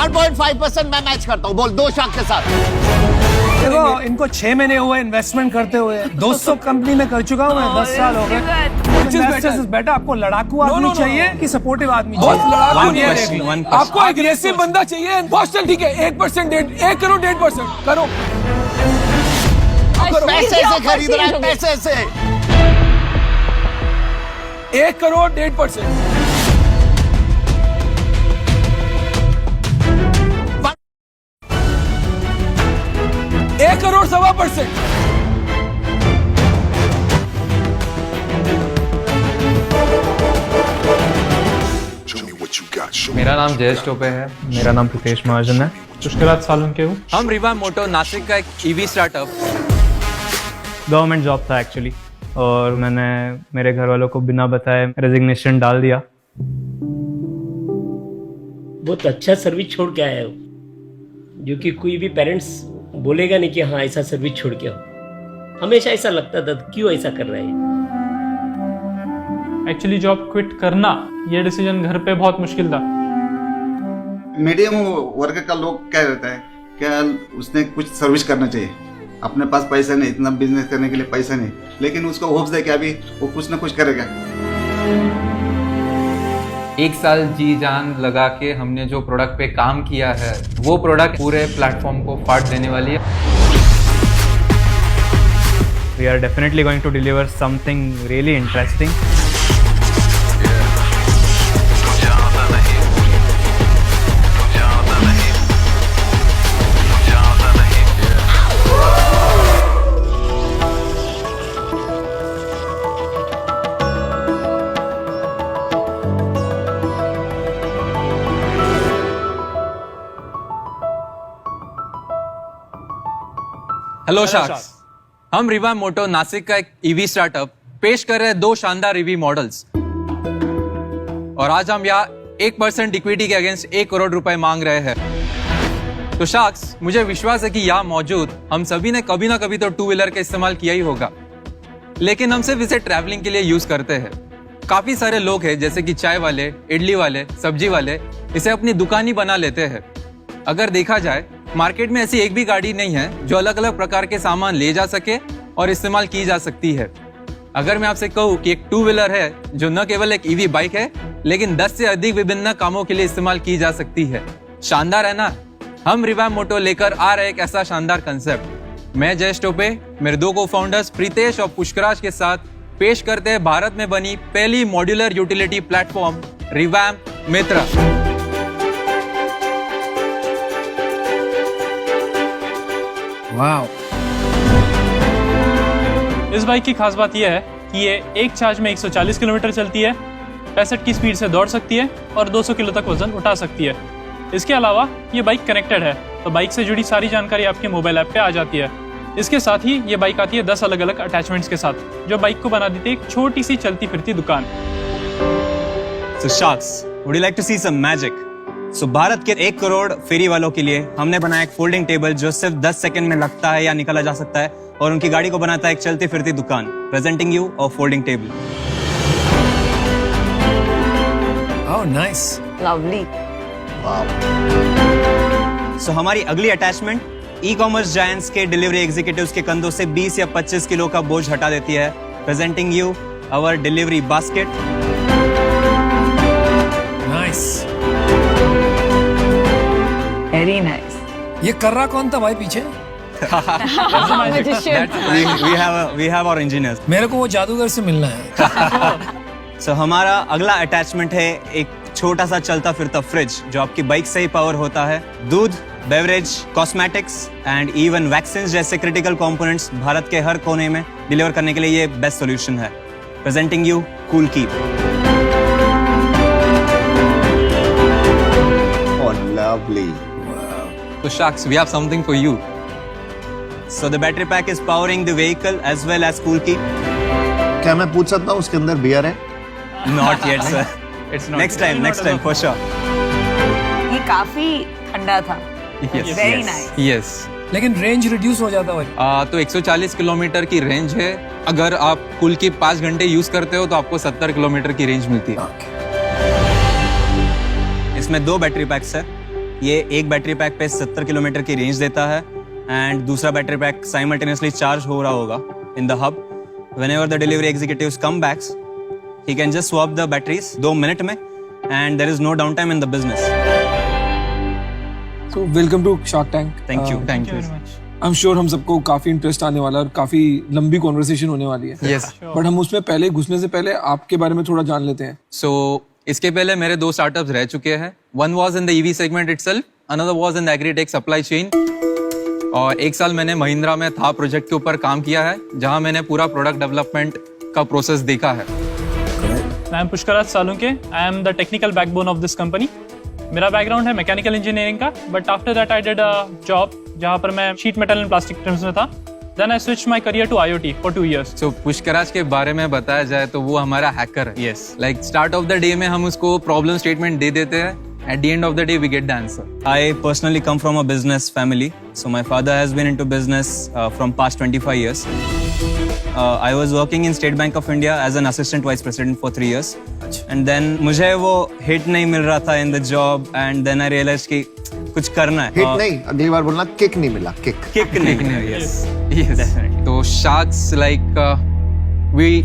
1.5% मैं मैच करता हूँ, बोल 2 शाख के साथ। देखो इनको 6 महीने हुए इन्वेस्टमेंट करते हुए, 200 कंपनी में कर चुका हूँ मैं, 10 साल हो गए। बेटा आपको लड़ाकू आदमी चाहिए कि सपोर्टिव आदमी चाहिए? बहुत लड़ाकू नहीं है, आपको एग्रेसिव बंदा चाहिए। बॉस्टन ठीक है, 1% 1 करोड़ 1.5% करो। पैसे से खरीद रहा है, पैसे से। 1 करोड़ 1.5%। 1 करोड़ 1.25%। मेरा नाम जयेश टोपे है। मेरा नाम प्रीतेश महाजन है। मुश्किलात सालों के हूँ। हम रिवा मोटो नासिक का एक ईवी स्टार्टअप। गवर्नमेंट जॉब था एक्चुअली, और मैंने मेरे घर वालों को बिना बताए रेजिग्नेशन डाल दिया। बहुत अच्छा सर्विस छोड़ के आया हो, जो कि कोई भी पेरेंट्स बोलेगा नहीं कि हाँ ऐसा सर्विस छोड़ के आओ। हमेशा ऐसा लगता था क्यों ऐसा कर रहा है। एक्चुअली जॉब क्विट करना ये डिसीजन घर पे बहुत मुश्किल था। मीडियम वर्ग का लोग क्या रहता है, क्या उसने कुछ सर्विस करना चाहिए, अपने पास पैसा नहीं, इतना बिजनेस करने के लिए पैसा नहीं, लेकिन उसको होप्स है कि अभी वो कुछ ना कुछ करेगा। 1 साल जी जान लगा के हमने जो प्रोडक्ट पे काम किया है, वो प्रोडक्ट पूरे प्लेटफॉर्म को फाड़ देने वाली है। We are definitely going to deliver something really interesting. Hello sharks, हम रिवा मोटो नासिक का एक ईवी स्टार्टअप पेश कर रहे हैं 2 शानदार ईवी मॉडल्स। और आज हम यहाँ 1% इक्विटी के अगेंस्ट 1 करोड़ रुपए मांग रहे हैं। तो शार्क्स, मुझे विश्वास है कि यहाँ मौजूद हम सभी ने कभी ना कभी तो 2 व्हीलर का इस्तेमाल किया ही होगा, लेकिन हम सिर्फ इसे ट्रैवलिंग के लिए यूज करते हैं। काफी सारे लोग हैं जैसे कि चाय वाले, इडली वाले, सब्जी वाले, इसे अपनी दुकान ही बना लेते हैं। अगर देखा जाए, मार्केट में ऐसी एक भी गाड़ी नहीं है जो अलग अलग प्रकार के सामान ले जा सके और इस्तेमाल की जा सकती है। अगर मैं आपसे कहूँ कि एक 2 व्हीलर है जो न केवल एक ईवी बाइक है, लेकिन 10 से अधिक विभिन्न कामों के लिए इस्तेमाल की जा सकती है। शानदार है ना? हम रिवा मोटो लेकर आ रहे एक ऐसा शानदार कंसेप्ट। मैं जयेश टोपे, मेरे 2 को-फाउंडर्स प्रीतेश और पुष्कराज के साथ पेश करते हैं भारत में बनी पहली मॉड्यूलर यूटिलिटी प्लेटफॉर्म रिवैम्प मित्रा। वाओ। इस बाइक की खास बात यह है कि ये एक चार्ज में 140 किलोमीटर चलती है, 65 की स्पीड से दौड़ सकती है और 200 किलो तक वजन उठा सकती है। इसके अलावा ये बाइक कनेक्टेड है, तो बाइक से जुड़ी सारी जानकारी आपके मोबाइल ऐप पे आ जाती है। इसके साथ ही ये बाइक आती है 10 अलग अलग अटैचमेंट्स के साथ, जो बाइक को बना देती है एक छोटी सी चलती फिरती दुकान। So sharks, would you like to see some magic? So Bharat के 1 करोड़ फेरी वालों के लिए हमने बनाया एक फोल्डिंग टेबल जो सिर्फ 10 सेकंड में लगता है या निकाला जा सकता है, और उनकी गाड़ी को बनाता है एक चलती फिरती दुकान। Presenting you a folding table. Oh nice, lovely. So हमारी अगली अटैचमेंट ई-कॉमर्स जायंट्स के डिलीवरी एग्जीक्यूटिव्स के कंधों से 20 या 25 किलो का बोझ हटा देती है। Presenting you our delivery basket. Nice, very nice. ये कर रहा कौन था भाई पीछे? we have our engineers. मेरे को वो जादूगर से मिलना है। सो हमारा अगला अटैचमेंट है एक छोटा सा चलता फिरता फ्रिज जो आपकी बाइक से ही पावर होता है। दूध, beverage, cosmetics and even vaccine जैसे क्रिटिकल कंपोनेंट्स भारत के हर कोने में डिलीवर करने के लिए ये बेस्ट सॉल्यूशन है। Presenting you cool keep. Lovely. So sharks, we have something for you. So the battery pack is powering the vehicle as well as cool keep. क्या मैं पूछ सकता हूँ उसके अंदर बियर है? Not yet, sir. It's not. Next time for sure. ये काफी ठंडा था। Yes. Very nice. Yes. लेकिन रेंज रिड्यूस हो जाता है। तो 140 किलोमीटर की रेंज है। अगर आप कुल की 5 घंटे यूज करते हो तो आपको 70 किलोमीटर की रेंज मिलती है। इसमें 2 बैटरी पैक्स है। ये एक बैटरी पैक पे 70 किलोमीटर की रेंज देता है एंड दूसरा बैटरी पैक साइमल्टेनियसली चार्ज हो रहा होगा in the hub. Whenever the delivery executives come back, he can just swap the batteries 2 minute में and there is no downtime in the business. So welcome to Shark Tank. Thank you. Thank you. I'm sure हम सबको काफी interest आने वाला है और काफी लंबी कॉन्वर्सेशन होने वाली है. Yes. बट हम उसमें पहले घुसने से पहले आपके बारे में थोड़ा जान लेते हैं. So इसके पहले मेरे 2 स्टार्टअप्स रह चुके हैं. One was in the EV segment itself, another was in the agri-tech supply chain. और 1 साल मैंने महिंद्रा में था प्रोजेक्ट के ऊपर काम किया है, जहां मैंने पूरा प्रोडक्ट डेवलपमेंट का प्रोसेस देखा है. I am Pushkaraj Salunke. I am the technical backbone of this company. मेरा बैकग्राउंड है मैकेनिकल इंजीनियरिंग का, but after that I did a job जहाँ पर मैं sheet metal and plastic trims में था. Then I switch my career to IoT for 2 years. So Pushkaraj के बारे में बताया जाए तो वो हमारा हैकर है. Yes. Like start of the day में हम उसको प्रॉब्लम स्टेटमेंट दे देते हैं. At the end of the day, we get the answer. I personally come from a business family. So my father has been into business from past 25 years. I was working in State Bank of India as an assistant vice president for 3 years. And then मुझे वो hit नहीं मिल रहा था in the job and then I realized कि कुछ करना है. Hit नहीं, अगली बार बोलना किक नहीं मिला. Kick नहीं मिला. Yes. Yes. Definitely. तो Sharks like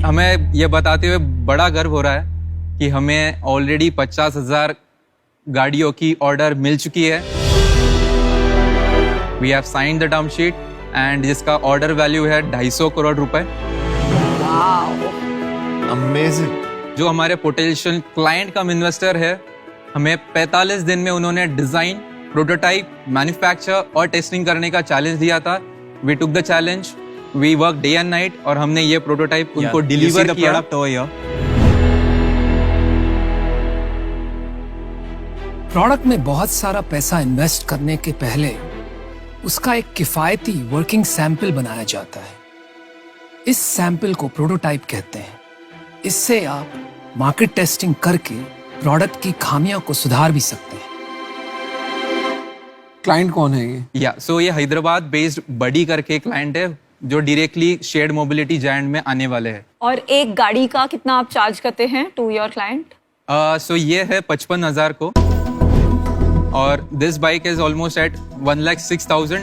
हमें ये बताते हुए बड़ा गर्व हो रहा है कि हमें ऑलरेडी 50,000 गाड़ियों की ऑर्डर मिल चुकी है. We have signed the term sheet and जिसका ऑर्डर वैल्यू है 250 करोड़ रुपए. अमेजिंग. जो हमारे पोटेंशियल क्लाइंट कम इन्वेस्टर है, हमें 45 दिन में उन्होंने डिजाइन, प्रोटोटाइप, मैन्युफैक्चर और टेस्टिंग करने का चैलेंज दिया था. We took the challenge, we work day and night और हमने ये प्रोटोटाइप उनको डिलीवर किया. Product over here. प्रोडक्ट में बहुत सारा पैसा इन्वेस्ट करने के पहले उसका एक किफायती वर्किंग सैंपल बनाया जाता है. इस सैंपल को प्रोटोटाइप कहते हैं. इससे आप मार्केट टेस्टिंग करके प्रोडक्ट की खामियों को सुधार भी सकते हैं. क्लाइंट कौन है ये? या सो ये हैदराबाद बेस्ड बडी करके क्लाइंट है जो डायरेक्टली शेयर्ड मोबिलिटी जायंट में आने वाले हैं. और एक गाड़ी का कितना आप चार्ज करते हैं टू योर क्लाइंट? सो ये है 55,000 को और this bike is almost at 1,06,000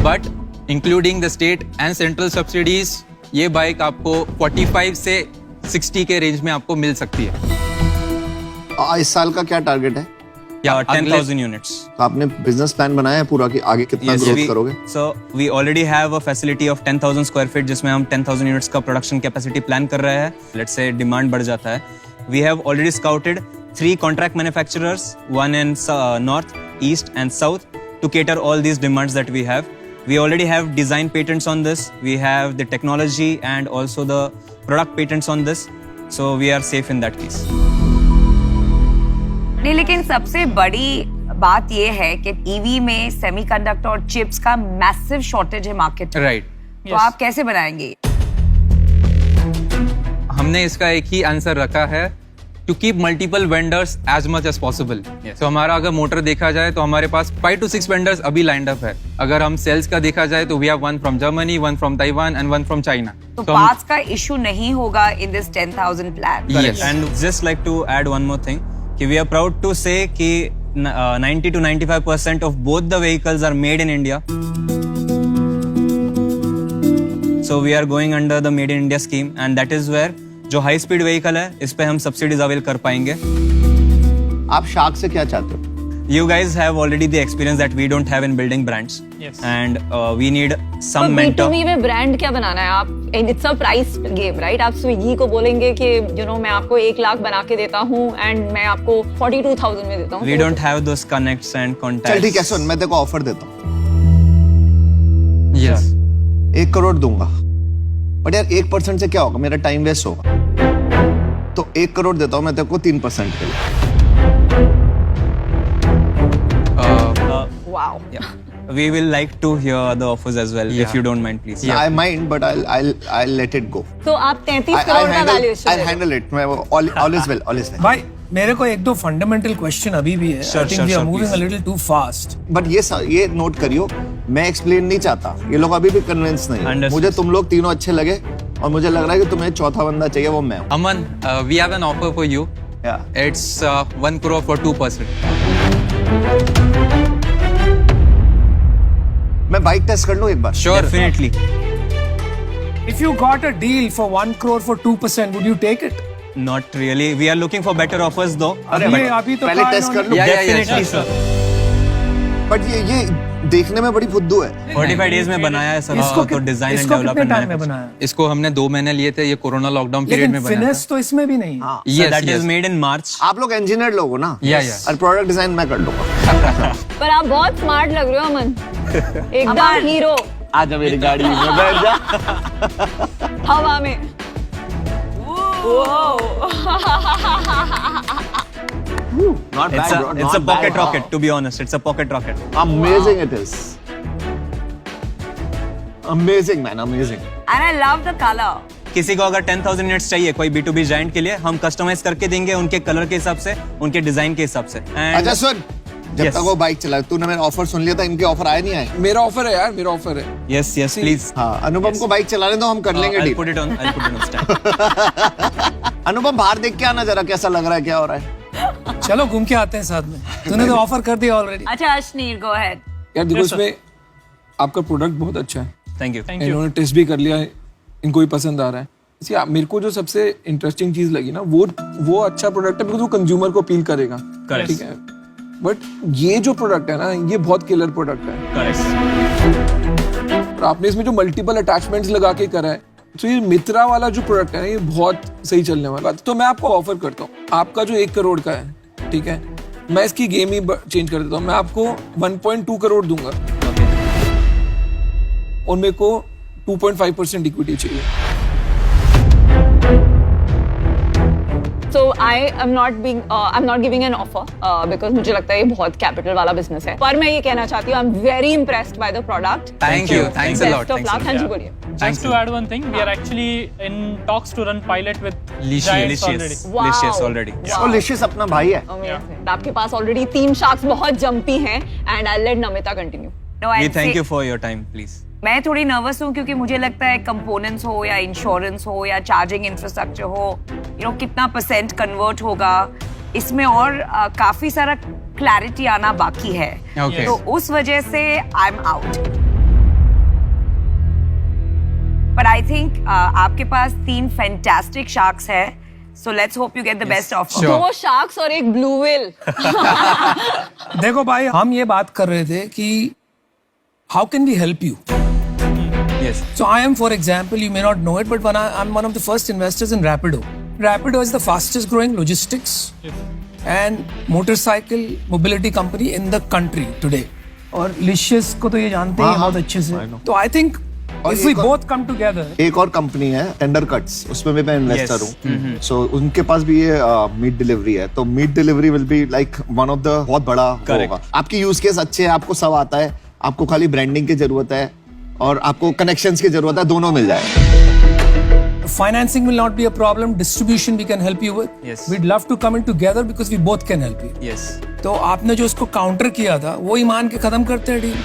but including the state and central subsidies ये बाइक आपको 45 से 60 के रेंज में आपको मिल सकती है. इस साल का क्या टारगेट है? Yeah, 10,000 units. तो आपने बिजनेस प्लान बनाया है पूरा कि आगे कितना ग्रोथ करोगे? So we already have a facility of 10,000 square feet जिसमें हम 10,000 units का production capacity plan कर रहे हैं. Let's say demand बढ़ जाता है. We have already scouted 3 contract manufacturers, one in north, east and south to cater all these demands that we have. We already have design patents on this. We have the technology and also the product patents on this. So we are safe in that case. नहीं, लेकिन सबसे बड़ी बात ये है कि EV में semiconductor और चिप्स का मैसिव शॉर्टेज है मार्केट में. राइट. तो आप कैसे बनाएंगे? हमने इसका एक ही आंसर रखा है to keep multiple vendors as much as possible. तो हमारा अगर मोटर देखा जाए तो हमारे पास 5 to 6 वेंडर्स अभी लाइंड अप है. अगर हम सेल्स का देखा जाए तो we have 1 from Germany, 1 from Taiwan and 1 from China. तो पार्ट्स का इशू नहीं होगा in this 10,000 plan. Yes. And just like to add one more thing, कि we are proud to say कि 90 to 95% of both the vehicles are made in India. So we are going under the Made in India scheme and that is where जो high speed vehicle है इस पे हम subsidies avail कर पाएंगे. आप shark से क्या चाहते हो? You guys have already the experience that we don't have in building brands. Yes. And we need some तो mentor. B2B में ब्रांड क्या बनाना है आप? It's a price game, right? आप स्विगी को बोलेंगे कि मैं आपको 1 लाख बना के देता हूँ एंड मैं आपको 42,000 में देता हूँ. We don't have those connects and contacts. चल ठीक है, सुन, मैं तेरे को ऑफर देता हूँ. यस. 1 करोड़ दूंगा, बट यार 1% से क्या होगा? मेरा टाइम वेस्ट होगा. तो 1 करोड़ देता हूँ मैं तेरे को 3% के लिए. Wow. Yeah. We will like to hear other offers as well, if you don't mind, please. I mind, but I'll let it go. तो आप 33 करोड़ का वैल्यूएशन I'll handle it. मैं always will. भाई मेरे को 1-2 फंडामेंटल क्वेश्चन अभी भी है. Sure, I think we are moving a little too fast. But ये नोट करियो, मैं एक्सप्लेन नहीं चाहता. ये लोग अभी भी कन्विंस नहीं है. Understood. मुझे तुम लोग तीनों अच्छे लगे और मुझे लग रहा है कि तुम्हें चौथा बंदा चाहिए, वो मैं हूँ. Aman, we have an offer for you. Yeah. It's 1 crore for 2%. मैं बाइक टेस्ट कर लूं एक बार? Sure definitely If you got a deal for 1 crore for 2%, would you take it? Not really we are looking for better offers दो अभी तो पहले कहा टेस्ट कर इन्होंने- लूं। डेफिनेटली सर बट ये देखने में बड़ी फुद्दू है। 45 डेज में बनाया है सर इसको तो डिजाइन एंड इसको कितने डेवलपमेंट टाइम में बनाया? इसको हमने 2 महीने लिए थे, ये कोरोना लॉकडाउन पीरियड लेकिन में बनाया फिनिश तो इसमें भी नहीं है। हाँ, Yes, that is yes. Made in March आप लोग इंजीनियर लोग हो ना? Yeah. और प्रोडक्ट डिजाइन मैं कर लूंगा। पर आप बहुत स्मार्ट लग रहे हो अमन, एकदम हीरो आजा मेरी गाड़ी में बैठ जा। हवा में। Not It's bad, a bro. it's a Not pocket bad. rocket. To be honest, it's a pocket rocket. Amazing it is. Amazing man, amazing. And I love the color. किसी को अगर 10,000 यूनिट्स चाहिए कोई B2B जाइंट के लिए, हम customise करके देंगे उनके कलर के हिसाब से, उनके डिजाइन के हिसाब से। And अच्छा सुन, जब Yes. तक वो बाइक चला, तूने मेरा ऑफर सुन लिया था, इनके ऑफर आए नहीं आए? मेरा ऑफर है यार, मेरा ऑफर है। yes, yes, please. हाँ, अनुपम को बाइक चलाने दो, हम कर लेंगे I'll deal. put it on stand. अनुपम बाहर देख के आना जरा, कैसा लग रहा है, क्या हो रहा है? चलो घूम के आते हैं साथ में। तूने तो ऑफर कर दिया ऑलरेडी। अच्छा अश्नीर, go ahead. यार देखो Yes, sir. इसमें आपका प्रोडक्ट बहुत अच्छा है, Thank you. Thank you. इन्होंने टेस्ट भी कर लिया है, इनको भी पसंद आ रहा है। इसलिए मेरे को जो सबसे इंटरेस्टिंग चीज लगी ना, वो अच्छा प्रोडक्ट है बिकॉज वो कंज्यूमर को अपील करेगा। Correct. ठीक है, बट ये जो प्रोडक्ट है ना, ये बहुत किलर प्रोडक्ट है। Correct. और आपने इसमें जो मल्टीपल अटैचमेंट्स लगा के करा है, तो ये मित्रा वाला जो प्रोडक्ट है ना, ये बहुत सही चलने वाला है। तो मैं आपको ऑफर करता हूँ, आपका जो 1 करोड़ का है, ठीक है, मैं इसकी गेम ही चेंज कर देता हूँ। मैं आपको 1.2 करोड़ दूंगा और मेरे को 2.5% इक्विटी चाहिए। So I'm not giving an offer because मुझे लगता है ये बहुत कैपिटल वाला बिजनेस है। पर मैं ये कहना चाहती हूँ, I'm very impressed by the product. Thank you. Thanks a lot. Best of luck. हाँ जी बोलिए। Just to add one thing, we are actually in talks to run pilot with Licious. Giants already. Wow. Licious already. और Licious अपना भाई है। Amazing. आपके पास already 3 sharks बहुत jumpy हैं and I'll let Namita continue. No, We I'd thank say- you for your time, please. मैं थोड़ी nervous हूँ क्योंकि मुझे लगता है कंपोनेंट्स हो या इंश्योरेंस हो या चार्जिंग इंफ्रास्ट्रक्चर हो, कितना परसेंट कन्वर्ट होगा, इसमें और काफी सारा क्लैरिटी आना बाकी है। Okay. तो उस वजह से I am out. But I think आपके पास 3 फैंटास्टिक शार्क्स है, so let's hope you get the best offer. Sure. 2 sharks और एक ब्लू व्हेल। देखो भाई, हम ये बात कर रहे थे कि how can we help you? Yes. So I am, for example, you may not know it, but I'm one of the first investors in Rapido. Rapido is the fastest growing logistics and motorcycle mobility company in the country today. और Licious को तो ये जानते हैं बहुत अच्छे से। तो I think और if we एक और- both come together, एक और कंपनी है टेंडर कट्स, उसमें भी मैं इन्वेस्टर Yes. हूँ। सो उनके पास भी ये मीट डिलीवरी है, तो meat delivery will be like one of the बहुत बड़ा Correct. होगा। आपकी यूज केस अच्छे है, आपको सब आता है, आपको खाली ब्रांडिंग की जरूरत है और आपको कनेक्शंस की जरूरत है, दोनों मिल जाए। financing will not be a problem. Distribution we can help you with. Yes. We'd love to come in together because we both can help you. Yes. तो आपने जो उसको काउंटर किया था, वो ही मान के खत्म करते हैं डील।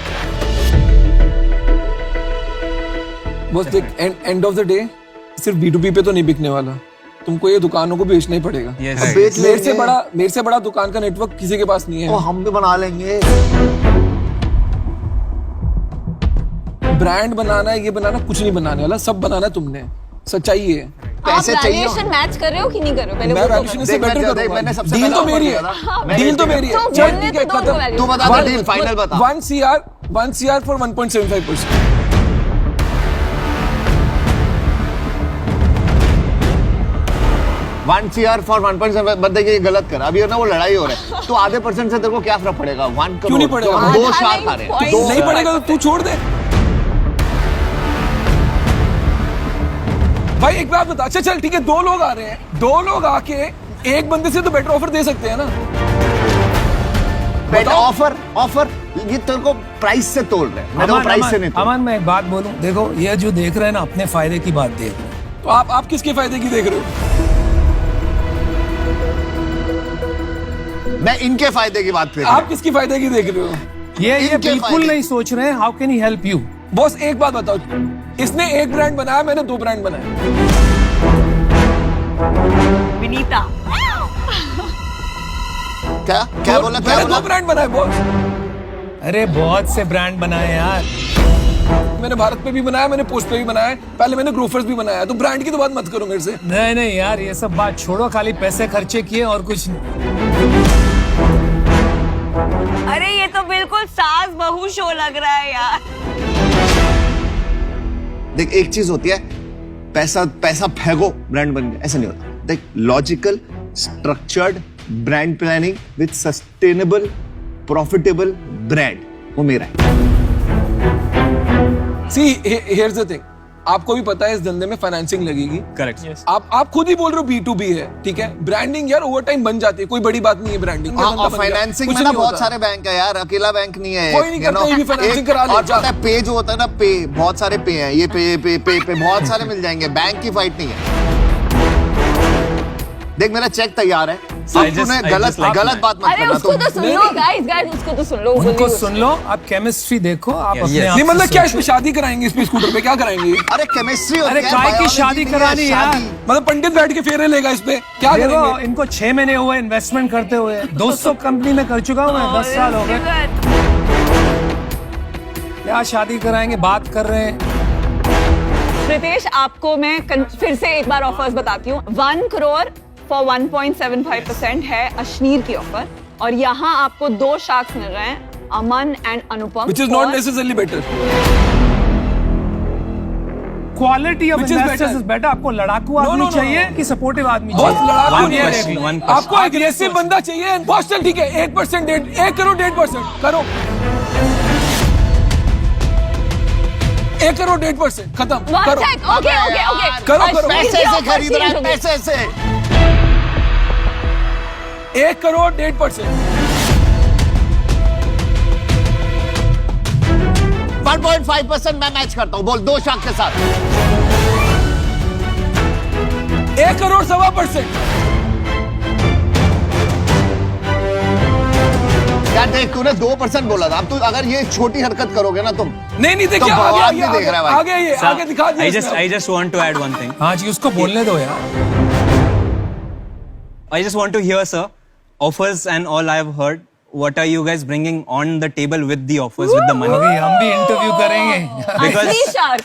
बस देख, एंड ऑफ द डे सिर्फ B2B पे तो नहीं बिकने वाला, तुमको ये दुकानों को बेचना ही पड़ेगा। Yes. अब बेच लेंगे। मेरे से बड़ा दुकान का नेटवर्क किसी के पास नहीं वो है। हम भी बना लेंगे। ब्रांड बनाना है, ये बनाना, कुछ नहीं बनाने वाला, सब बनाना तुमने। सच्चाई ये है। आप पैसे चाहिए। वैल्यूएशन मैच कर रहे हो कि नहीं कर रहे हो? पहले मैं वो तो वैल्यूएशन बताओ। से देख, बेटर देख, करूंगा। मैंने सबसे डील पहले तो offer मेरी दिया है, था। डील तो मेरी है। तो चल बोलने ठीक है, तो दो खत्म। value। तू बता डील फाइनल बता। 1 CR for 1.75%। 1 CR for 1.7, but देखिए ये गलत कर, अभी है ना वो लड़ाई हो रहा है, तो आधे % से तेरे को क्या फर्क पड़ेगा? 1 करोड़ क्यों नहीं पड़ेगा? तो हम 2 आधा शार्क नहीं, आ रहे हैं। point दो नहीं शार्क। पड़ेगा तो तू छोड़ दे भाई। एक बात बता, अच्छा चल ठीक है, 2 लोग आ रहे हैं, 2 लोग आके एक बंदे से तो बेटर ऑफर दे सकते हैं ना। बेटा ऑफर ये तेरे को प्राइस से तोल रहे हैं, मैं तो प्राइस से नहीं तोल। अमन, मैं एक बात बोलूं, देखो ये जो देख रहे हैं ना, अपने फायदे की बात देख रहे हैं। तो आप किसके फायदे की देख रहे हो? मैं इनके फायदे की बात कर रहा आप किसकी फायदे की देख रहे हो? ये इनके बिल्कुल फायदे। नहीं सोच रहे हैं how can he help you. Boss एक बात बताओ, इसने एक ब्रांड बनाया, मैंने 2 ब्रांड बनाए। क्या क्या बोला क्या मैंने बोला? 2 ब्रांड बनाए बॉस। अरे बहुत से ब्रांड बनाए यार। मैंने भारत पे भी बनाया, मैंने पोस्ट पे भी बनाया, पहले मैंने ग्रोफर्स भी बनाया, तो ब्रांड की तो बात मत करो मेरे से। नहीं नहीं यार, ये सब बात छोड़ो, खाली पैसे खर्चे किए और कुछ नहीं। अरे ये तो बिल्कुल सास बहू शो लग रहा है यार। देख एक चीज होती है, पैसा पैसा फेंको ब्रांड बन गया, ऐसा नहीं होता। देख logical structured brand planning with sustainable profitable brand, वो मेरा है। सी हियर्स द थिंग, आपको भी पता है इस धंधे में फाइनेंसिंग लगेगी। करेक्ट। आप खुद ही बोल रहे हो B2B है, ठीक है। ब्रांडिंग यार ओवर टाइम बन जाती है, कोई बड़ी बात नहीं है ब्रांडिंग। और फाइनेंसिंग में ना बहुत सारे बैंक है यार, अकेला बैंक नहीं है। कोई नहीं करता, ये भी फाइनेंसिंग करा ले। और पता है पे जो होता है ना, पे बहुत सारे पे हैं, ये पे बहुत सारे मिल जाएंगे, बैंक की फाइट नहीं है। देख मेरा चेक तैयार है, अब तूने गलत बात मत अरे करना। उसको तो सुन लो गाइस, उसको तो सुन लो। उनको सुन लो, आप केमिस्ट्री देखो, आप अपने आप नहीं से मतलब क्या सोचो। इसमें शादी कराएंगे, इसमें स्कूटर पे क्या कराएंगे? अरे केमिस्ट्री अरे काय की शादी करानी यार? मतलब पंडित बैठ के फेरे लेगा इस पे, क्या देखो, करेंगे? इनको 6 महीने हुए इन्वेस्टमेंट करते हुए, 200 कंपनी में कर चुका हूँ मैं, 10 साल हो गए। क्या शादी कराएंगे, बात कर रहे हैं। प्रीतेश, आपको मैं फिर से एक बार ऑफर्स बताती हूँ। 1 करोड़ फॉर 1.75% है अश्नीर की ऑफर, और यहाँ आपको 2 शार्क्स मिल रहे हैं, Aman and Anupam. Which is not necessarily better. Quality of Which is investors better? Is better. आपको लड़ाकू No, आदमी no, चाहिए no. कि सपोर्टिव आदमी बहुत चाहिए? लड़ाकू One नहीं है। question, one आपको एग्रेसिव बंदा चाहिए। बॉस चल ठीक है, 1% 1 करोड़ 1.5% करो। 1 करोड़ 1.5% खत्म करो। ओके करो। पैसे से खरीद रहा है, पैसे से। 1 करोड़ 1.5%। 1.5% मैं मैच करता हूँ, बोल 2 शाख के साथ। 1 करोड़ 1.25%। यार देख, तूने 2% बोला था, अब तू अगर ये छोटी हरकत करोगे ना तुम, नहीं देखिए, तो भगवान भी देख रहा है भाई। आगे दिखा दिया इसने। I just want to add one thing. हाँ जी, उसको बोलने दो यार। I just want to hear, sir, offers and all I have heard. What are you guys bringing on the table with the offers, with the money? अभी हम भी interview करेंगे। Because असली shark.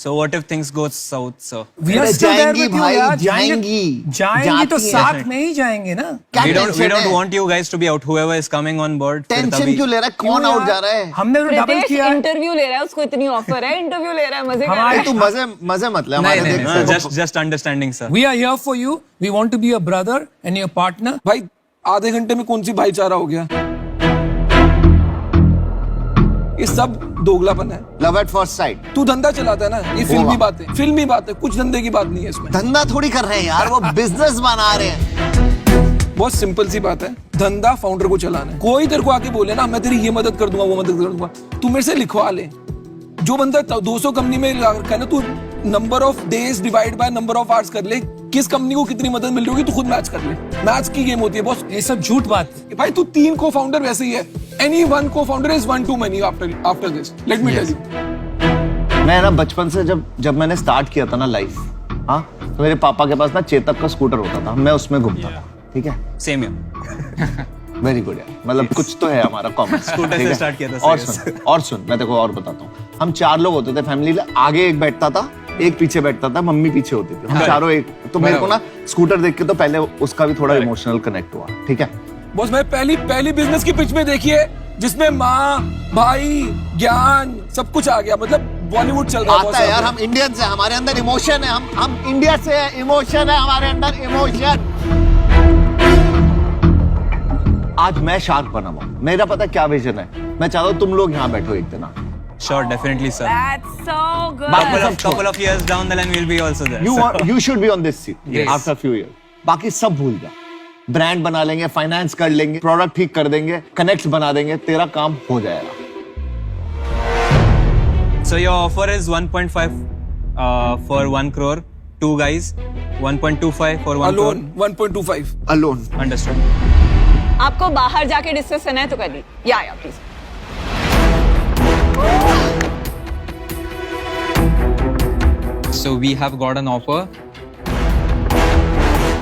so what if things go south, sir? We are still there जाएंगी with you भाई, यार, जाएंगी जाएंगी तो जाती है। साथ में ही जाएंगे ना। क्या We tension don't है? want you guys to be out. Whoever is coming on board. फिर टेंशन तभी- क्यों ले रहा है? कौन आउट जा रहा है? हमने तो डबल प्रीतेश किया है। इंटरव्यू ले रहा है, उसको इतनी ऑफर है, इंटरव्यू ले रहा है, मजे कर रहा हमारे है। तू मजे मत ले हमारे, नहीं, देख No, देखो। just understanding, sir. We are here for you. We want to be a brother and your partner. भाई आधे घंटे में कौन सी भाईचारा हो गया? ये सब दोगलापन है। Love at first sight. तू धंधा चलाता है ना, ये फिल्मी बात है, कुछ धंधे की बात नहीं है इसमें। धंधा थोड़ी कर रहे हैं यार, वो बिजनेस बना रहे हैं। बहुत सिंपल सी बात है, धंधा फाउंडर को चलाना है। कोई तेरे को आके बोले ना मैं तेरी ये मदद कर दूंगा, वो मदद कर दूंगा, तू मेरे से लिखवा ले। जो बंदा 200 कंपनी में लगा रखा है ना, तू number of days divide by number of hours कर ले, किस कंपनी को कितनी मदद मिल रही होगी, तू खुद मैच कर ले। मैच की गेम होती है बॉस। ये सब झूठ बात है। भाई तू 3 को फाउंडर वैसे ही है। एनी वन को founder is 1 too many after this, let me tell you. मैं ना बचपन से जब मैंने स्टार्ट किया था ना लाइफ, हाँ, तो मेरे पापा के पास ना चेतक का स्कूटर होता था, मैं उसमें घूमता था, ठीक है। Same here. वेरी गुड यार, मतलब कुछ तो है हमारा कॉमन। स्कूटर से start किया था, और सुन मैं देखो और बताता हूँ। हम 4 लोग होते थे फैमिली, आगे एक बैठता था, एक पीछे बैठता था, मम्मी पीछे होती थी, हम चारों एक। तो मेरे को ना स्कूटर देख के तो पहले उसका भी थोड़ा इमोशनल कनेक्ट हुआ, ठीक है। बॉस मैं पहली बिजनेस की पिच में देखिए जिसमें माँ भाई ज्ञान सब कुछ आ गया, मतलब बॉलीवुड चल रहा आता है यार, हम इंडियन से, हमारे अंदर इमोशन है, हम इंडिया से है, इमोशन है हमारे अंदर, इमोशन। आज मैं शार्क बना हुआ, मेरा पता क्या विजन है, मैं चाहता हूँ तुम लोग यहाँ बैठो एक दिन आके। Sure, definitely, sir. That's so good. Couple of years down the line, we'll be also there. You should be on this seat Yes. after few years. बाकी सब भूल जा, ब्रांड बना लेंगे, फाइनेंस कर लेंगे, प्रोडक्ट ठीक कर देंगे, कनेक्ट बना देंगे, तेरा काम हो जाएगा। So your offer is 1.5 for 1 crore, 2 guys, 1.25 for 1 alone crore. 1.25 alone. Understood. आपको बाहर जाके डिस्कस करना है तो कर ली, या please. So we have got an offer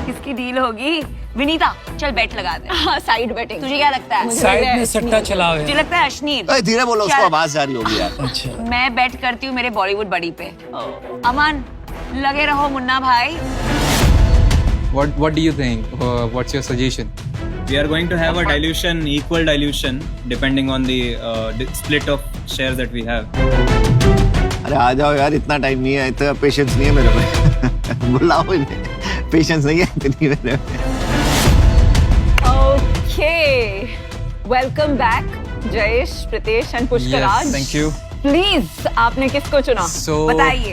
किसकी डील होगी? विनीता, चल बेट लगा दे। हाँ, साइड बेटिंग। तुझे क्या लगता है? साइड में सट्टा चलाओ तुझे यार। लगता है अश्नीर? अरे धीरे बोलो, उसको क्या? आवाज जा रही होगी यार। अच्छा मैं बेट करती हूँ मेरे बॉलीवुड बड़ी पे। अमन, लगे रहो मुन्ना भाई। What do you think? What's your suggestion? We are going to have a dilution, equal dilution, depending on the split of shares that we have. अरे आ जाओ यार, इतना टाइम नहीं है, इतना पेशेंस नहीं है मेरे में। बुलाओ इन्हें, पेशेंस नहीं है इतनी मेरे में। Okay, welcome back, Jayesh, Pritesh and Pushkaraj. Yes, thank you. Please, आपने किसको चुना? So बताइए।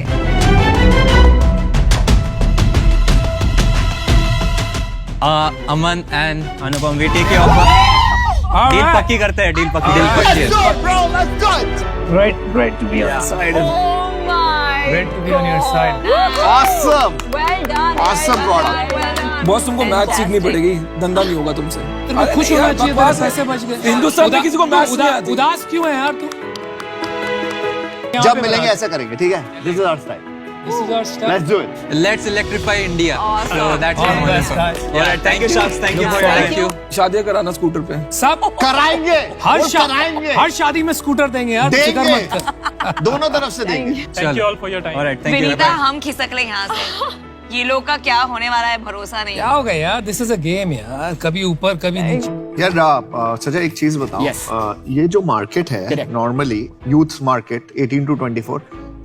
Aman and Anupam, we take your offer. Deal पक्की करते हैं, deal पक्की है। Let's go, bro, let's do it. great to be on your side. Oh my Great to be on your side. Awesome. Well done. Awesome well product. done, well done. Boss तुमको math सीखनी Fantastic. पड़ेगी, धंधा नहीं होगा तुमसे। तुमको खुश होना चाहिए, तेरे पैसे बच गए। हिंदुस्तान में किसी को मैथ्स नहीं आती। उदास क्यों है यार तू? जब मिलेंगे ऐसा करेंगे, ठीक है? This is our style. This is our style. Let's do it. let's electrify India. Awesome. So that's All our the best, motto. guys. Alright, thank you, Sharks. Thank you for your Thank time. you. शादियां कराना scooter पे। सब कराएंगे, कराएंगे, हर शादी में scooter देंगे यार, फिक्र देंगे, मत कर। दोनों तरफ से देंगे। Thank you all for your time. Alright, thank you. Vinita, हम खिसक ले यहाँ से। ये लोग का क्या होने वाला है भरोसा नहीं। क्या हो गया यार, दिस इज अ गेम यार, कभी ऊपर कभी नीचे। यार सचा एक चीज बताओ। Yes. ये जो मार्केट है नॉर्मली यूथ मार्केट 18 to 24,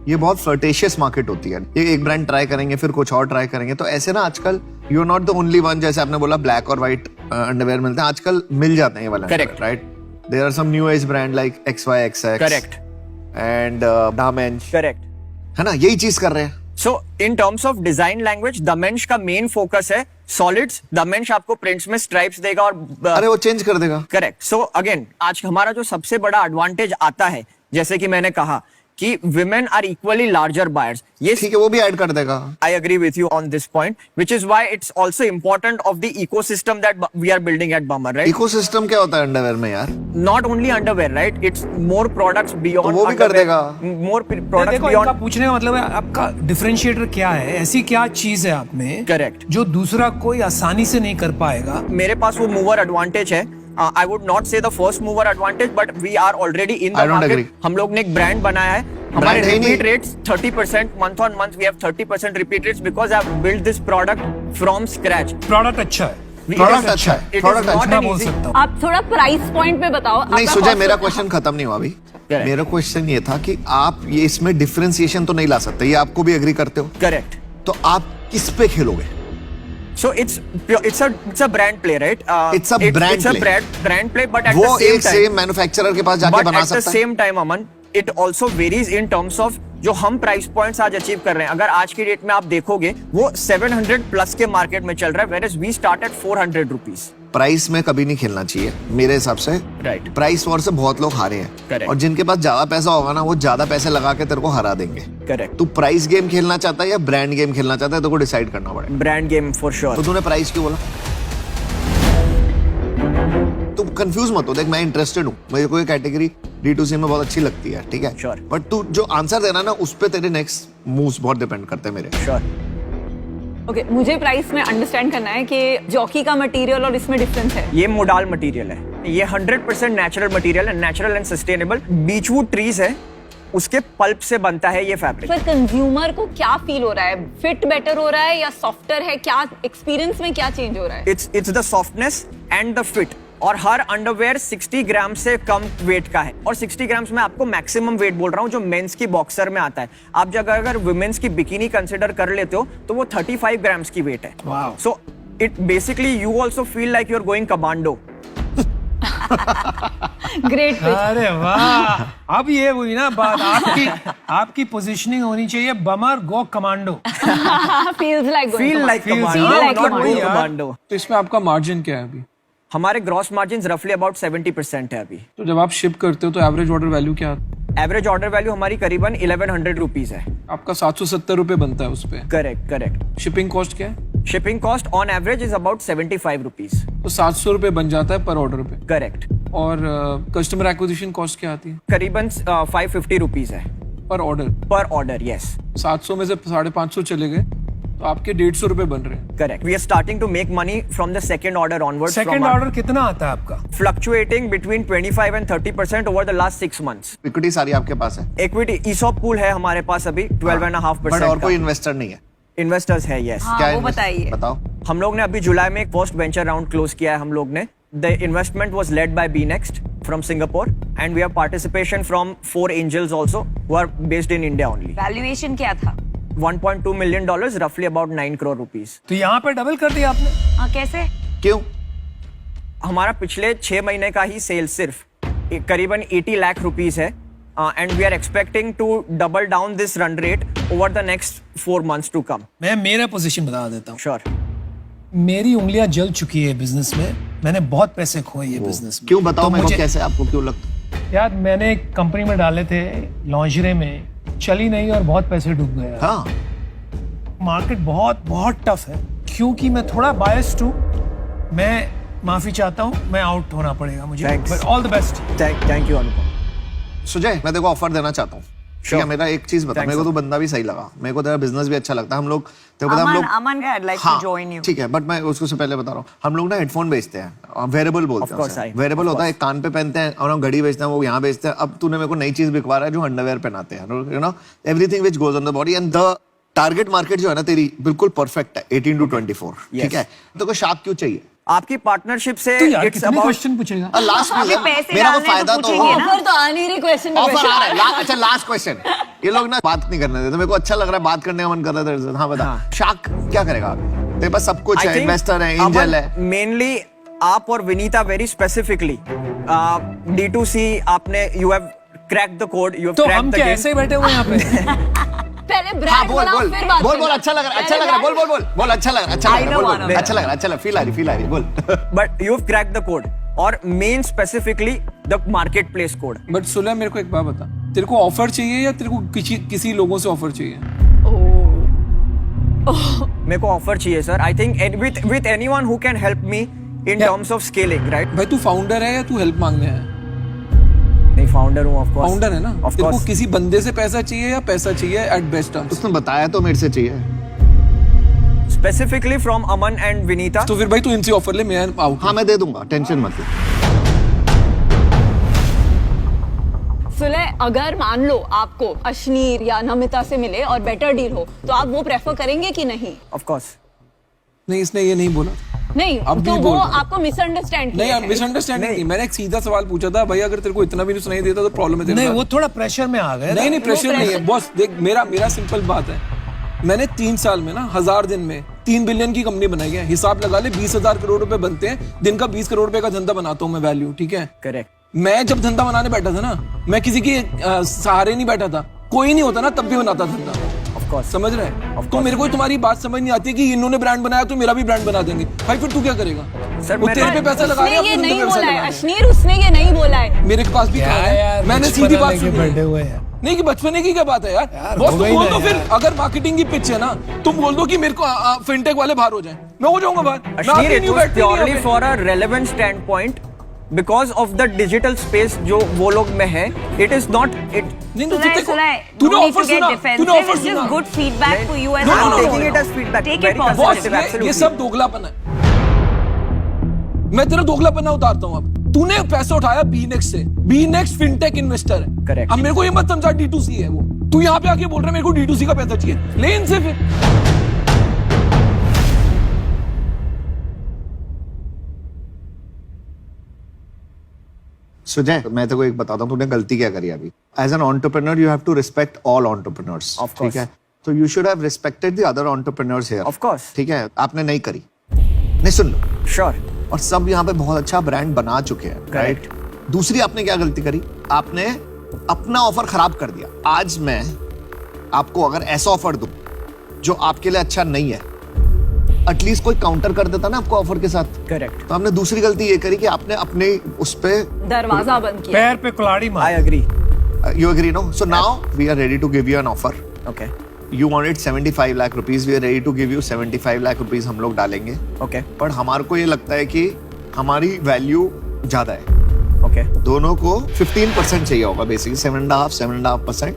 ये बहुत फ्लर्टेशियस मार्केट होती है। ये एक ब्रांड ट्राई करेंगे, फिर कुछ और ट्राई करेंगे, तो ऐसे ना आजकल you are not the only one. जैसे आपने बोला ब्लैक और व्हाइट अंडरवेयर मिलते हैं, आजकल मिल जाते हैं ये वाला। Correct. Right, there are some new age brand like XYXX Correct. And Damensh, Correct. है ना, यही चीज कर रहे हैं। So in terms of design language, Damensh का main focus है solids. Damensh आपको prints में stripes देगा और अरे वो चेंज कर देगा। करेक्ट। सो अगेन आज हमारा जो सबसे बड़ा एडवांटेज आता है, जैसे कि मैंने कहा कि women are equally larger buyers. ये ठीक है, वो भी ऐड कर देगा। I agree with you on this point, which is why it's also important of the ecosystem that we are building at Bummer, right? Ecosystem क्या होता है अंडरवेयर में यार? Not only underwear, right? It's more products beyond. तो वो भी कर underwear. देगा। More products देखो, beyond. इनका पूछने का मतलब है आपका डिफरेंशिएटर क्या है, ऐसी क्या चीज है आप में Correct. जो दूसरा कोई आसानी से नहीं कर पाएगा। मेरे पास वो मूवर एडवांटेज है। I would not say the first mover advantage, but we are already in the I don't market. agree. हम लोग ने एक ब्रांड बनाया है। हमारे Brand है ही repeat नहीं। rates 30%, month on month we have 30% repeat rates because I have built this product from scratch. Product अच्छा है, Product अच्छा है, It is product not अच्छा an बोल easy- सकता हूँ। आप थोड़ा प्राइस पॉइंट पे बताओ। नहीं आपका सुजय, cost- मेरा क्वेश्चन खत्म नहीं हुआ अभी। Correct. मेरा क्वेश्चन ये था कि आप ये इसमें डिफरेंशिएशन तो नहीं ला सकते, ये आपको भी एग्री करते हो? Correct. तो आप किस पे खेलोगे? So it's a brand play, right? It's a brand it's a play. brand play, but at वो the same एक time, सेम मैन्युफैक्चरर के पास जाके but बना at the सकता है। same time, Aman, it also varies in terms of जो हम price points आज अचीव कर रहे हैं। अगर आज की डेट में आप देखोगे वो 700 प्लस के मार्केट में चल रहा है, whereas we start at 400 rupees. Price में कभी नहीं खेलना चाहिए मेरे हिसाब से। Right. प्राइस वॉर से बहुत लोग हारे हैं। Correct. और जिनके पास ज्यादा पैसा होगा ना, वो ज्यादा पैसे लगा के तेरे को हरा देंगे। Correct. तू प्राइस गेम खेलना चाहता है या ब्रांड गेम खेलना चाहता है, तो को डिसाइड करना पड़ेगा। Brand game for sure. तो तूने प्राइस क्यों बोला? तू कंफ्यूज मत हो, देख मैं इंटरेस्टेड हूँ, मेरे को ये कैटेगरी D2C में बहुत अच्छी लगती है, ठीक है? Sure. बट तू जो आंसर देना ना, उस पे तेरे नेक्स्ट मूव्स बहुत डिपेंड करते हैं मेरे। श्योर। ओके, मुझे प्राइस में अंडरस्टैंड करना है कि जॉकी का मटेरियल और इसमें डिफरेंस है। ये मोडाल मटेरियल है, ये 100% नेचुरल मटेरियल है, नेचुरल एंड सस्टेनेबल। बीचवुड ट्रीज है, उसके पल्प से बनता है ये फैब्रिक। पर कंज्यूमर को क्या फील हो रहा है? फिट बेटर हो रहा है या सॉफ्टर है? क्या एक्सपीरियंस में क्या चेंज हो रहा है? It's the softness and the fit. और हर अंडरवेयर 60 ग्राम से कम वेट का है, और 60 ग्राम्स में आपको मैक्सिमम वेट बोल रहा हूँ जो मेंस की बॉक्सर में आता है। आप जगह अगर वुमेन्स की बिकिनी कंसिडर कर लेते हो तो वो 35 ग्राम्स की वेट है। Wow. So it basically you also feel like you are going commando. Great. अरे वाह, अब ये हुई ना बात, आपकी पोजीशनिंग होनी चाहिए, Bummer go commando. Feels like feel like commando. तो इसमें आपका मार्जिन क्या है अभी? हमारे ग्रॉस मार्जिन रफली अबाउट 70% है अभी। तो जब आप शिप करते हो तो एवरेज ऑर्डर वैल्यू क्या आता है? एवरेज ऑर्डर वैल्यू हमारी करीबन 1100 रुपीज है। आपका 770 रुपए बनता है उस पे। करेक्ट। शिपिंग कॉस्ट क्या है? Shipping cost on average is about 75 rupees. तो 700 रुपए बन जाता है पर ऑर्डर पे। करेक्ट। और कस्टमर एक्विजिशन कॉस्ट क्या आती है? करीबन 550 रुपीज है पर ऑर्डर। पर ऑर्डर। यस। 700 में से 550 चले गए तो आपके 150 रुपए बन रहे हैं। Correct. We are starting to make money from the second order onwards. Second order कितना आता है आपका? Fluctuating between 25 and 30% over the last 6 months. Equity सारी आपके पास है Equity ESOP pool है हमारे पास अभी 12.5%. बट और कोई इन्वेस्टर नहीं है? इन्वेस्टर्स है, yes. हाँ, वो invest- बताइए। बताओ। हम लोग ने अभी जुलाई में एक फर्स्ट वेंचर राउंड क्लोज किया है हम लोग ने. The investment was led by BNext from Singapore and we have participation from 4 angels also who are based in India only. Valuation क्या था? $1.2 million, roughly about 9 crore rupees. तो यहाँ पे डबल कर दिया आपने? हाँ, कैसे? क्यों? हमारा पिछले 6 महीने का ही सेल सिर्फ करीबन 80 लाख रुपीस है and we are expecting to double down this run rate over the next 4 months to come. मैं मेरा पोजीशन बता देता हूँ. Sure. मेरी उंगलियां जल चुकी है बिजनेस में. मैंने बहुत पैसे खोए ये बिजनेस में. क्यों बताओ तो मेरे को मुझे- कैसे, आपको क्यों लगता है? यार मैंने एक कंपनी में डाले थे लॉन्जरे में, चली नहीं और बहुत पैसे डूब गए. हाँ मार्केट बहुत बहुत टफ है. क्योंकि मैं थोड़ा बायस्ड हूँ, मैं माफी चाहता हूँ, मैं आउट होना पड़ेगा मुझे. Thanks. But all the best. Thank you अनुपम. सुजय, मैं देखो ऑफर देना चाहता हूँ. ठीक है, मेरा एक चीज बता, Thanks, मेरे को तो sir. बंदा भी सही लगा, मेरे को तेरा बिजनेस भी अच्छा लगता है. हम लोग तेरे को पता है, हम लोग अमन का I'd like हाँ to join you. ठीक है, बट मैं उसको से पहले बता रहा हूँ. हम लोग ना हेडफोन बेचते हैं, वेरेबल बोलते Of course, हैं. I- वेरेबल of होता है, course. एक कान पे पहनते हैं, और हम घड़ी बेचते हैं, वो यहाँ बेचते हैं. अब तूने मेरे को नई चीज बिकवा रहा है जो अंडरवेयर पहनाते हैं, you know, everything which goes on the body. And the target market जो है ना तेरी बिल्कुल परफेक्ट है, 18 to 24. ठीक है, तो को शार्क क्यों चाहिए? आपकी पार्टनरशिप से तो यार it's कितने about क्वेश्चन पूछेगा? लास्ट अभी पैसे मेरा वो डालने तो फायदा तो पूछेंगे हो. ना। ऑफर तो आ नहीं रही, क्वेश्चन ऑफर आ रहा है. अच्छा लास्ट क्वेश्चन. ये लोग ना बात नहीं करने देते, मेरे को अच्छा लग रहा है, बात करने का मन कर रहा है तेरे से. हाँ बता. हाँ. शार्क क्या करेगा आगे? तेरे पास सब कुछ है, इन्वेस्टर है, एंजल है. मेनली आप और विनीता वेरी स्पेसिफिकली D2C आपने you have cracked the code, you have तो क्रैक्ड हम द क्या गेम. ऐसे ही बैठे हुए हैं यहाँ पे? पहले हाँ ब्रांड बोल बनाओ, बोल फिर बात बोल करना. बोल. अच्छा लग रहा है, अच्छा लग रहा है. बोल बोल बोल बोल. अच्छा लग रहा है, अच्छा I लग रहा है. know बोल one of बोल. अच्छा लग रहा है, अच्छा लग फील आ रही बोल. But you have cracked the code और man specifically the marketplace code. But सुलह, मेरे को एक बात बता, तेरे को ऑफर चाहिए या तेरे को किसी लोगों से ऑफर चाहिए? मेरे को ऑफर चाहिए sir. I think with anyone who can help me in terms of scaling, right? भाई तू फाउंडर है या तू हेल्प मांगने आया है? नहीं, फाउंडर हूँ ऑफ कोर्स. फाउंडर है ना? ऑफ तेरे को कोर्स. किसी बंदे से पैसा चाहिए या पैसा चाहिए एट बेस्ट टर्म्स? उसने बताया तो मेरे से चाहिए. Specifically from Aman and Vinita. तो फिर भाई तू इनसे ऑफर ले, मैं आउट. हाँ मैं दे दूंगा, टेंशन मत ले. सुलह, अगर मान लो आपको अश्नीर या नमिता से मिले और बेटर डील हो, तो आप वो प्रेफर करेंगे कि नहीं? Of course. नहीं, इसने ये नहीं बोला. नहीं, अब तो भी वो बोल रहा है. आपको मिसअंडरस्टैंड किया नहीं, है. मिसअंडरस्टैंडिंग नहीं. मैंने एक सीधा सवाल पूछा था, भाई अगर तेरे को इतना भी नहीं सुनाई देता तो प्रॉब्लम है तेरे नहीं, साथ. वो थोड़ा प्रेशर में आ गए. नहीं, प्रेशर नहीं है बॉस. देख, मेरा सिंपल बात है, मैंने 3 साल में ना 1000 दिन में 3 बिलियन की कंपनी बनाई है. हिसाब लगा ले, 20,000 करोड़ रुपए बनते हैं. दिन का 20 करोड़ रुपए का धंधा बनाता हूँ मैं, वैल्यू. ठीक है, करेक्ट. मैं जब धंधा बनाने बैठा था ना, मैं किसी के सहारे नहीं बैठा था. कोई नहीं होता ना तब भी बनाता धंधा. Of course. समझ रहे हैं? तो मेरे को तुम्हारी बात समझ नहीं आती कि इन्होंने ब्रांड बनाया तो मेरा भी ब्रांड बना देंगे. भाई फिर तू क्या करेगा? सर, वो तेरे पे पैसा लगा उसने रहे ये हैं, नहीं अपने बोला धंधे पे है. पैसा लगा रहे हैं. अश्नीर, उसने ये नहीं बोला है. मेरे पास भी क्या कहा है है. यार, मैंने बचपना सीधी बात लेके सुनी बैठे है. हुए हैं. नहीं कि बचपने की क्या बात है यार. बॉस हो तुम गई बोल ना दो फिर, यार. अगर मार्केटिंग की पिच है ना, तुम बोल दो कि मेरे को फिनटेक वाले बाहर हो जाए, मैं हो जाऊंगा बाहर. Ashneer, it was purely for a relevant standpoint because of the digital space जो वो लोग में है. It is not it. नहीं तो Sulay, देखो, Sulay, तूने no need offer to get सुना, defensive. तूने ऑफर It's just सुना. good feedback for you as No, no, a no, whole. taking it as feedback. Take it Very positive. Boss, constructive, ये absolutely. सब दोगलापन है. मैं तेरा दोगलापना उतारता हूँ अब. तूने पैसा उठाया बीनेक्स से. बीनेक्स फिनटेक इन्वेस्टर है. Correct. अब मेरे को ये मत समझा D2C है वो. तू यहाँ पे आके बोल रहा है मेरे को D2C का पैसा चाहिए. ले इनसे फिर. सुजय, मैं तेरे को एक बताता हूँ, तूने गलती क्या करी अभी. As an entrepreneur you have to respect all entrepreneurs. Of course. ठीक है, तो you should have respected the other entrepreneurs here. Of course. ठीक है, आपने नहीं करी. नहीं, सुन लो. Sure. और सब यहाँ पे बहुत अच्छा ब्रांड बना चुके हैं, राइट? दूसरी आपने क्या गलती करी? आपने अपना ऑफर खराब कर दिया. आज मैं आपको अगर ऐसा ऑफर दूं जो आपके लिए अच्छा नहीं है, एटलीस्ट कोई काउंटर कर देता ना आपको ऑफर के साथ. Correct. तो आपने दूसरी गलती ये करी कि आपने अपने उस पे दरवाजा बंद किया. पैर पे कुल्हाड़ी I मार. agree. you agree, no? So now we are ready to give you an offer. Okay. You wanted 75 lakh rupees. We are ready to give you 75 lakh rupees. हम लोग डालेंगे. Okay. पर हमारे को ये लगता है कि हमारी वैल्यू ज्यादा है. Okay. दोनों को 15% चाहिए होगा, basically 7.5%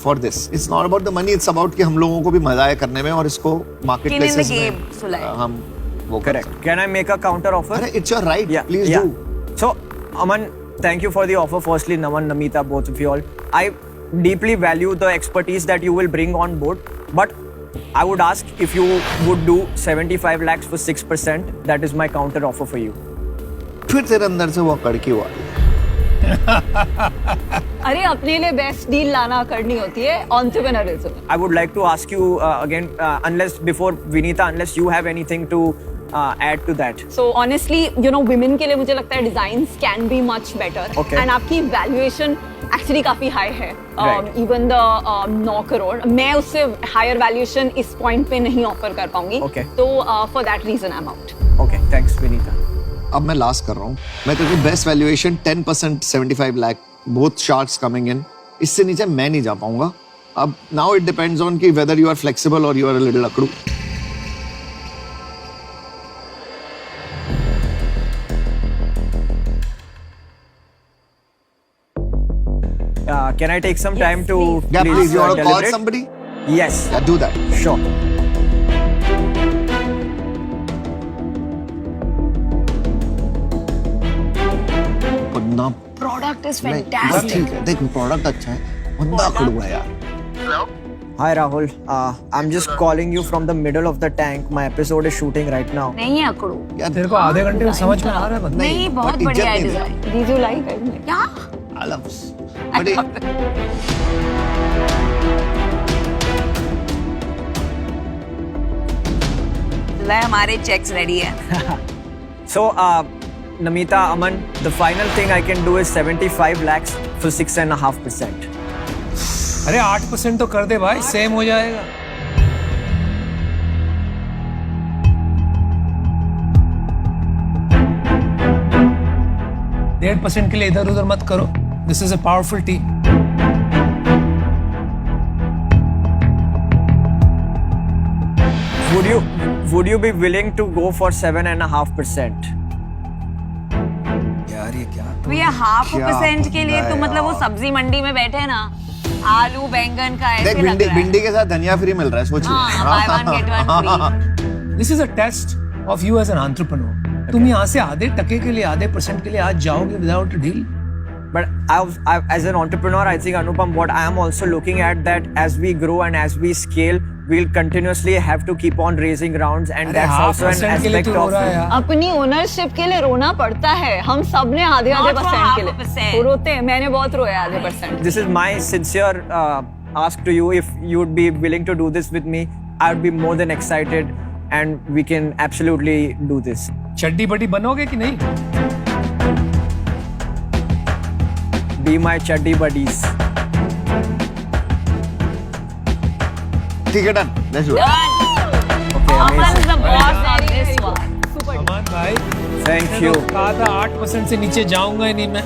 for this. It's not about the money. It's about कि हम लोगों को भी मजा आए करने में और इसको market Skin in the places game, में Sulai. हम वो कर Correct. Can I make a counter offer? अरे it's your right. Please do. So, Aman, thank you for the offer. Firstly, Naman, Namita, both of you all. I deeply value the expertise that you will bring on board. But I would ask if you would do 75 lakhs for 6%. That is my counter offer for you. फिर तेरे अंदर से वो कड़की हुआ अरे अपने लिए best deal लाना करनी होती है entrepreneurialism. I would like to ask you again, unless before Vinita, unless you have anything to add to that. So honestly, you know, women के लिए मुझे लगता है designs can be much better. Okay. And आपकी valuation actually काफी high है. Right. Even the 9 crore, मैं उससे higher valuation इस point पे नहीं offer कर पाऊंगी. Okay. तो for that reason I'm out. Okay, thanks, Vinita. अब मैं लास्ट कर रहा हूँ. मैं तुझे best valuation 10% 75 lakh both sharks coming in. इससे नीचे मैं नहीं जा पाऊंगा. अब now it depends on कि whether you are flexible or you are a little अकड़ू. Can I take some time to Yeah, please. You want to call deliberate? somebody? Yes, Yeah, do that. sure. बंदा Product is नहीं, fantastic. ठीक है. देख product अच्छा है. बंदा अकड़ू है यार. Hi Rahul, I'm just calling you from the middle of the tank. My episode is shooting right now. नहीं है अकड़ू. यार तेरे को आधे घंटे में समझ में आ रहा है बंदा? नहीं, बहुत but बढ़िया है इज्जत नहीं design. Did you like it? क्या? I love this. But it- Sulai, हमारे checks ready है. So, Namita, Aman, the final thing I can do is 75 lakhs for 6.5%. अरे 8% तो कर दे भाई, सेम हो जाएगा. डेढ़ % के लिए इधर उधर मत करो. This is a powerful team. Would you be willing to go for 7.5%? यार ये क्या? तो ये 0.5% के लिए क्या तो है मतलब वो यार? सब्जी मंडी में बैठे हैं ना, आलू बैंगन का देख ऐसे लग भिंडी रहा है. भिंडी के साथ धनिया फ्री मिल रहा है. सोचिए. हाँ, buy one get one free. This is a test of you as an entrepreneur. तुम यहाँ से आधे टके के लिए आधे % के लिए आज जाओगे without a deal. But as an entrepreneur, I think, Anupam, what I am also looking at that as we grow and as we scale, we'll continuously have to keep on raising rounds, and अरे that's also an 0.5% के लिए aspect तो रो of रहा है यार. अपनी ownership के लिए रोना पड़ता है. हम सब ने आधे Not for % के लिए 0.5%. वो रोते हैं. मैंने बहुत रोया आधे %. This is my sincere ask to you. If you would be willing to do this with me, I would be more than excited, and we can absolutely do this. चड्डी बड्डी बनोगे कि नहीं? Be my chuddy buddies. ठीक है done. Let's do it. Okay, Aman is amazing. the boss on this one. अमान भाई, Thank you. कहा था 8% से नीचे जाऊंगा ही नहीं मैं.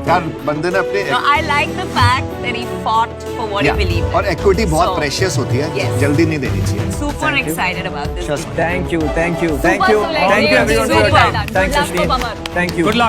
यार बंदे ने अपने No, I like the fact that he fought for what he believed in. और इक्विटी बहुत So, प्रेशियस होती है. yes. जल्दी नहीं देनी चाहिए. Super excited about this. Thank you. Thank you. Super, Thank you. Sulai. Thank you Great, everyone for very your well time. done. Thanks, Good luck to Ashleen. Amar. Thank you. Good luck.